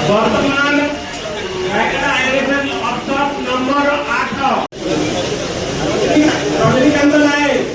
वर्तमान Raigarh Ayurveda option number 8 Rajinikanth नायक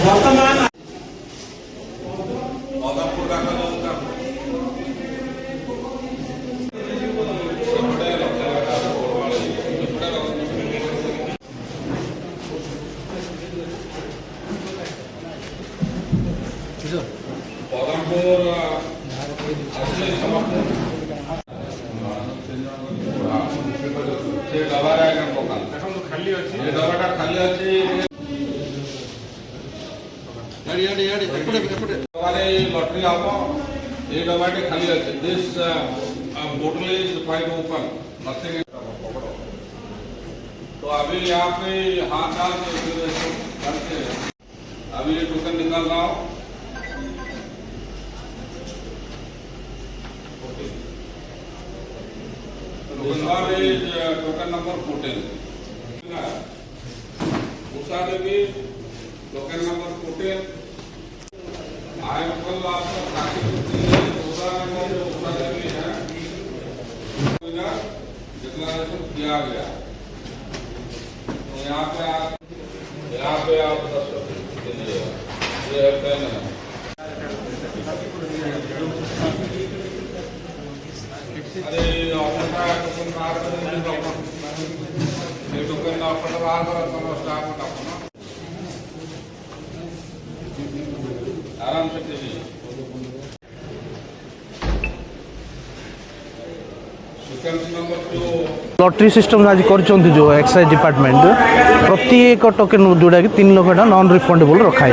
वर्तमान lottery आप ये डब्बाटे खाली है दिस बोतल इज क्वाइट ओपन नथिंग तो अभी यहाँ पे हाथ डाल के करके अभी ये टोकन निकाल रहा हूँ टोकन नंबर 14 उषा देवी टोकन नंबर 14 आयफल आपका डिक्लेरेशन किया गया तो यहाँ पे आप ये पेन है अरे टोकन टोकन आपका स्टाफ आराम से कीजिए लॉटरी सिस्टम आज कर जो एक्साइज डिपार्टमेंट प्रत्येक टोकन जोड़ा कि 3 लाख टाँग नॉन रिफंडेबल रखाई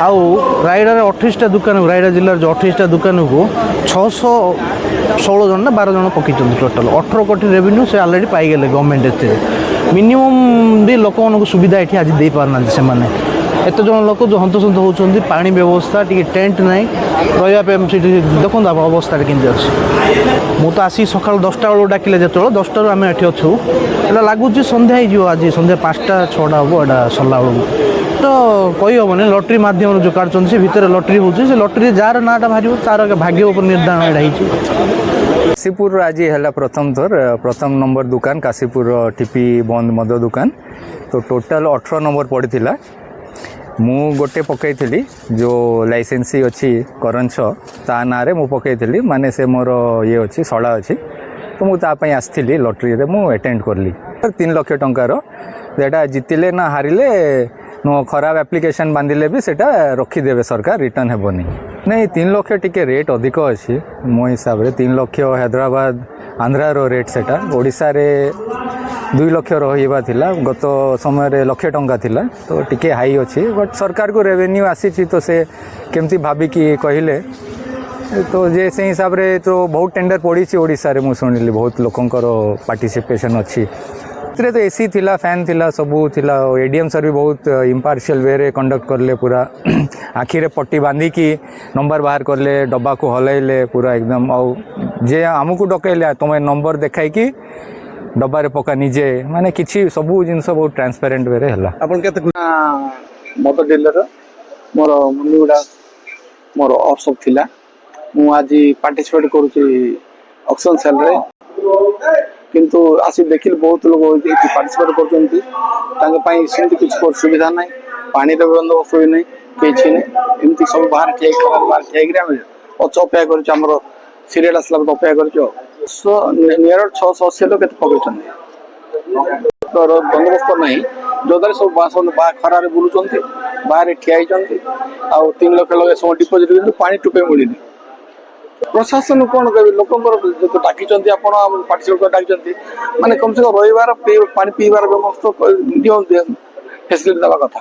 आउ रायगढ़ 28टा दुकान रायगढ़ जिलार जो 28टा दुकान को 616 जन ना 12 जन पकई टोटाल 18 कोटी रेवेन्यू से अलरेडी पाईगले गवर्नमेंट मिनिमम भी लोक सुविधा ये आज दे पारना से एत जन लोक जो हंतसंत होती पानी व्यवस्था टी टेंट ना रही देखो आप अवस्था के मुझे आसी सका 10टा बेलू डाकिले जो 10टार आम ये अच्छू एटा लगुच सन्ध्या हो आज सन्ध्या 5टा 6टा हम एटा सरला बेलू तो कही हेनी लॉटरी मध्यम जो काटुन से भितर लॉटरी होती से लॉटरी जार नाटा बाहर तार भाग्य उपर निर्धारण एटा काशीपुर आज है प्रथम थर प्रथम नंबर दुकान काशीपुर टीपी बंद मद दुकान तो टोटाल 18 नंबर पड़ा मु गोटे पकई जो लाइसेंसी अच्छी करंस ता ना मु पकई माने से मोर ये अच्छी सड़ा अच्छी तो मुझे आसती लॉटरी रे मु अटेंड करली 3 लाख टंकार जेटा जितिले ना हारिले नो खराब एप्लिकेशन बांधिले भी सेटा रखीदेवे सरकार रिटर्न हेबनी नहीं 3 लाख टिके रेट अधिक अच्छी मो हिसाब से 3 लाख हैदराबाद आंध्रार रेट सेटा ओडिशा रे 2 लाख रहा थिला गत समय रे लक्षे टंका थिला तो टिके हाई अच्छी बट सरकार को रेवेन्यू आसी तो से केमती भाविकी कहले तो जे से हिसाब रे तो बहुत टेंडर पड़ी ओडिशा रे मु सुनिली बहुत लोकंकर पार्टिसिपेशन अच्छी तो एसी थिला फैन थिला सबू थिला एडीएम सर भी बहुत इम्पार्शियल वे रे कंडक्ट करले पूरा आखिरे पट्टी बांधिकी नंबर बाहर करले डब्बा को हलैले पूरा एकदम आउ जे आमको डकैले तुम नंबर देखाई कि डब्बा रे पका निजे माने किछि सबू जिनस बहुत ट्रांसपेरेंट वे रे हला आपन केते मद डीलर मोर मुनिगुडा मोर ऑफसप थिला मु आज पार्टिसिपेट करूची ऑक्शन सेल रे किंतु आसी देखिल बहुत लोग पार्टिसिपेट करछंती तांगे पई सेंती कुछ सुविधा नै पानी रे बंदोबस्त होई नै किछि नै एमती सब बाहर ठेक कर बाहर ठेक रे हम अचोपया करछ हमरो सीरियल असला अपेक्षा करछ सो नियर 680 लोग केते पगछंती तो बंदोबस्त नै जोदार सब बासन बा खरा रे बुलुचंती बाहर ठियाई चंती आ 3 लाख लोग सब डिपोजिट किंतु पानी टुपे मिलिनी प्रशासन कौन कह लोक डाकी आप पार्टिसिपेट डाकी माने कम से कम रही पानी पीबार व्यवस्था फैसिलिटी देवा कथा।